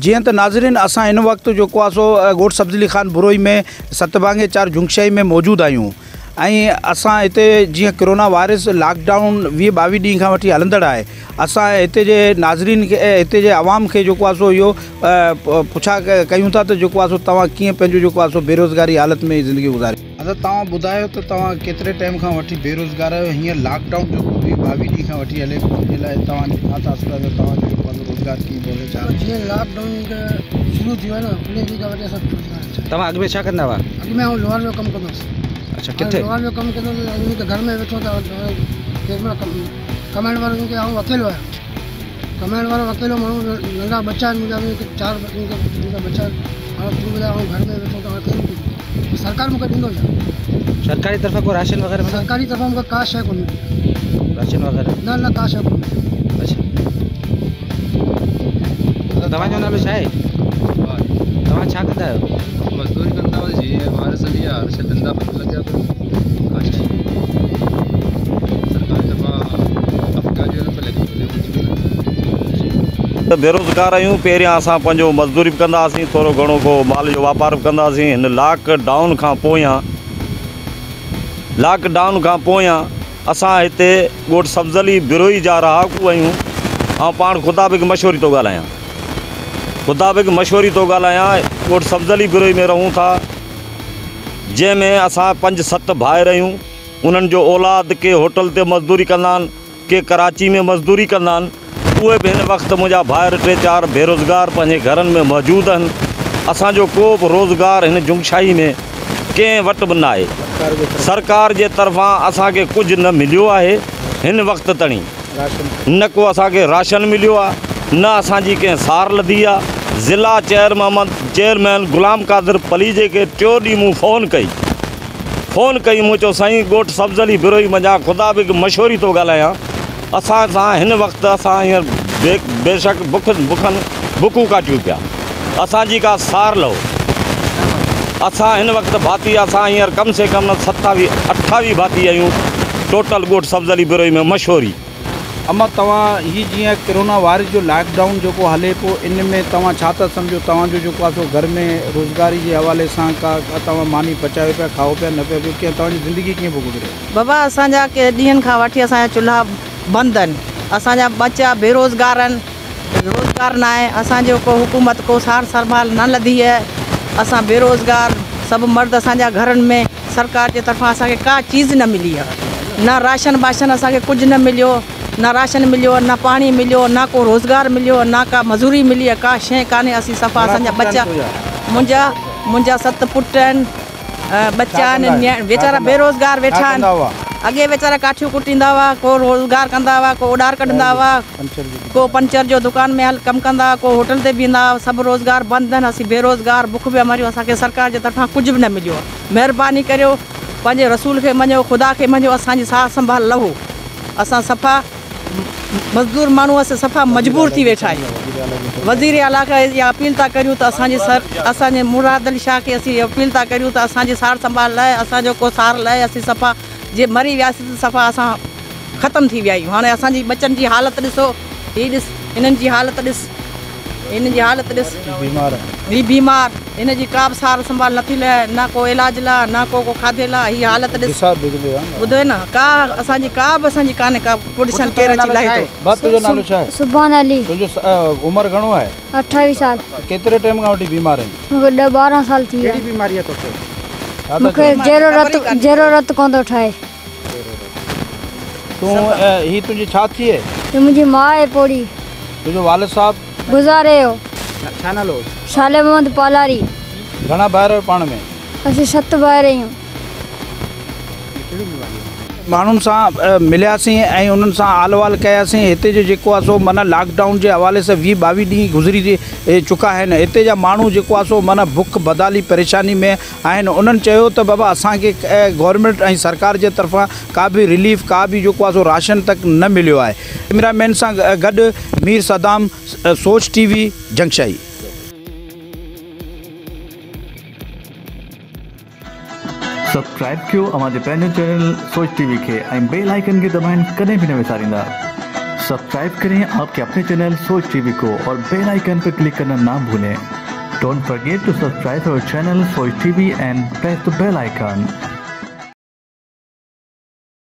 जीअं त नाज़रीन असां इन वक़्तु जेको आहे सो ॻोठ सब्ज़ली खान बुरोई में सतबांगे 4 जुंगशाई में मौजूदु आहियूं ऐं असां हिते जीअं कोरोना वायरस लॉकडाउन 20-22 ॾींहं खां वठी हलंदड़ आहे। असां हिते जे नाज़रीन खे हिते जे आवाम खे जेको आहे सो इहो पुछा कयूं था त जेको आहे सो तव्हां कीअं पंहिंजो जेको आहे सो बेरोज़गारी हालत में ज़िंदगी गुज़ारे। अच्छा, तव्हां ॿुधायो त तव्हां केतिरे टाइम खां वठी बेरोज़गार आहियो? हीअं लॉकडाउन जेको 20-22 ॾींहं खां वठी हले हुन लाइ तव्हां छा था तव्हांजो जेको आहे रोज़गार कीअं बोले छा? जीअं लॉकडाउन शुरू थी वियो न उन ॾींहं खां वठी असां बेरोज़गार। तव्हां अॻु में छा कंदा हुआ? अॻु में आउं लोहार जो कमु कंदो हुउसि। अच्छा, किथे? लोहार जो कमु कंदो हुउसि, घर में वेठो था कमाइण वारो खे आउं अकेलो आहियां। कमाइण वारो अकेलो माण्हू, नंढा बच्चा आहिनि मुंहिंजा, 4 बच्चा आहिनि। तूं ॿुधाए आउं घर में वेठो था अकेलो, सरकार मूंखे ॾींदो छा? सरकारी तरफ़ां को राशन वग़ैरह? सरकारी तरफ़ां मूंखे का शइ कोन्हे, राशन वग़ैरह न का शइ कोन्हे। अच्छा, तव्हांजो नालो छा आहे? तव्हां छा कंदा आहियो? मज़दूरी कंदा हुआ जी, वारस हली आहे, हर शइ धंधा बंदि लॻिया पिया। सरकारी तरफ़ां अफ़गान जो न लॻे कुझु बि न। बेरोज़गार आहियूं। पहिरियां असां पंहिंजो मज़दूरी बि कंदा हुआसीं, थोरो घणो को माल जो वापार बि कंदा हुआसीं। हिन लॉकडाउन खां पोयां असां हिते ॻोठ सब्ज़ली बिरोई जा रहाकू आहियूं। ऐं पाण ख़ुदा बि मशहूरी थो ॻाल्हायां, ॻोठ सब्ज़ली बिरोई में रहूं था, जंहिंमें असां 5-7 भाइर आहियूं। उन्हनि जो औलाद के होटल ते मज़दूरी कंदा आहिनि, के कराची में मज़दूरी कंदा आहिनि। उहे बि हिन वक़्तु मुंहिंजा भाइर 3-4 बेरोज़गार पंहिंजे घरनि में मौजूदु आहिनि। असांजो को बि रोज़गार हिन जुंगशाई में कंहिं वटि बि न आहे। सरकार जे तरफ़ां असांखे कुझु न मिलियो आहे हिन वक़्तु ताईं। न को असांखे राशन मिलियो आहे, न असांजी कंहिं सार लधी आहे। ज़िला चेयरमैन ग़ुलाम क़ादिर पलीजे खे 4 ॾींहं मूं फ़ोन कई, मूं चयो साईं ॻोठ सब्ज़ली बिरोई मुंहिंजा ख़ुदा बि मशहूरी थो ॻाल्हायां, असां सां हिन वक़्तु असां हींअर बेशक बुखूं काटियूं पिया, असांजी का सार लहो। असां हिन वक़्तु भाती असां हींअर कम से कम 27-28 भाती आहियूं टोटल ॻोठ सब्ज़ली बिरोई में मशहूरी। अमा तव्हां ही जीअं कोरोना वायरस जो लॉकडाउन जेको हले पियो, इन में तव्हां छा था सम्झो? तव्हांजो जेको आहे सो घर में रोज़गारी जे हवाले सां का तव्हां मानी पचायो पिया, खाओ पिया, न पिया, कीअं तव्हांजी ज़िंदगी कीअं पियो गुज़रे? बाबा, असांजा के ॾींहंनि खां वठी असांजा चुल्हा बंदि आहिनि, असांजा बच्चा बेरोज़गार आहिनि, रोज़गार न आहे। असांजो को हुकूमत को सार संभाल न लधी आहे, असां बेरोज़गार सभु मर्द असांजा घरनि में। सरकार जे तरफ़ां असांखे का चीज़ न मिली आहे, न राशन बाशन असांखे कुझु न मिलियो, न राशन मिलियो, न पाणी मिलियो, न को रोज़गार मिलियो, न का मज़ूरी मिली आहे, का शइ कान्हे। असीं सफ़ा असांजा बच्चा, मुंहिंजा 7 पुट आहिनि, बच्चा आहिनि, वीचारा बेरोज़गार वेठा आहिनि। अॻे वीचारा काठियूं कुटींदा हुआ, को रोज़गार कंदा हुआ, को उॾार कढंदा हुआ, को पंचर जो दुकान में कमु कंदा हुआ, को होटल ते बीहंदा हुआ। सभु रोज़गार बंदि आहिनि। असीं बेरोज़गार बुख पिया मरियूं, असांखे सरकार जे तरफ़ां कुझु बि न मिलियो आहे। महिरबानी करियो, पंहिंजे रसूल खे मञो, ख़ुदा खे मञो, असांजी सार संभाल लहो। असां सफ़ा मज़दूर माण्हू असां सफ़ा मजबूर थी वेठा आहियूं। वज़ीर आला खे इहा अपील था करियूं त असांजे मुराद अली शाह खे असीं अपील था करियूं त असांजी सार संभाल लाइ, असांजो को सार लाइ। असीं सफ़ा जे मरी वियासीं त सफ़ा असां ख़तमु थी विया आहियूं। हाणे असांजी बचनि जी हालत ॾिसो, हीअ ॾिस, हिननि जी हालत ॾिस, ही बीमार, हिन जी का बि सार संभाल नथी लाइ, न को इलाज लाइ, न को खाधे लाइ। हीअ हालत ॾिस, ॿुधो न, का असांजी कान्हे का पोजीशन केरु अची लाहे थो। तुंहिंजो नालो छा आहे? सुभान अली। तुंहिंजो उमिरि घणो आहे? 28 साल। केतिरे टाइम खां वठी बीमार आहीं? मूंखे 12 साल थी विया। कहिड़ी बीमारी आहे तोखे? मूंखे जहिड़ो रत कोन थो ठाहे। तूं ही तुंहिंजी छा थी आहे? मुंहिंजी माउ आहे पोड़ी। तुंहिंजो वालिद साहब गुज़ारे वियो। छा नालो? शाले मोहम्मद पालारी। घणा भाइर आहियो पाण में? असीं 7 भाइर आहियूं। माण्हुनि सां मिलियासीं ऐं उन्हनि सां हाल वाल कयासीं। हिते जो जेको आहे सो माना लॉकडाउन जे हवाले सां 20-22 ॾींहं गुज़री चुका आहिनि। हिते जा माण्हू जेको आहे सो माना बुख बदाली परेशानी में आहिनि। उन्हनि चयो त बाबा असांखे गवर्नमेंट ऐं सरकार जे तरफ़ां का बि रिलीफ, का बि जेको आहे सो राशन तक न मिलियो आहे। कैमरामैन सां गॾु मीर सदाम, सोच TV, जंगशाई। सब्सक्राइब कयो हमारे पैनल चैनल सोच TV के, बेल आइकन के दबाएं, कदें भी न विसारींदा। सब्सक्राइब करें आपके अपने चैनल सोच टीवी को और बेल आइकन पर क्लिक करना ना भूलें। Don't forget to subscribe our channel Soch TV and press the bell icon.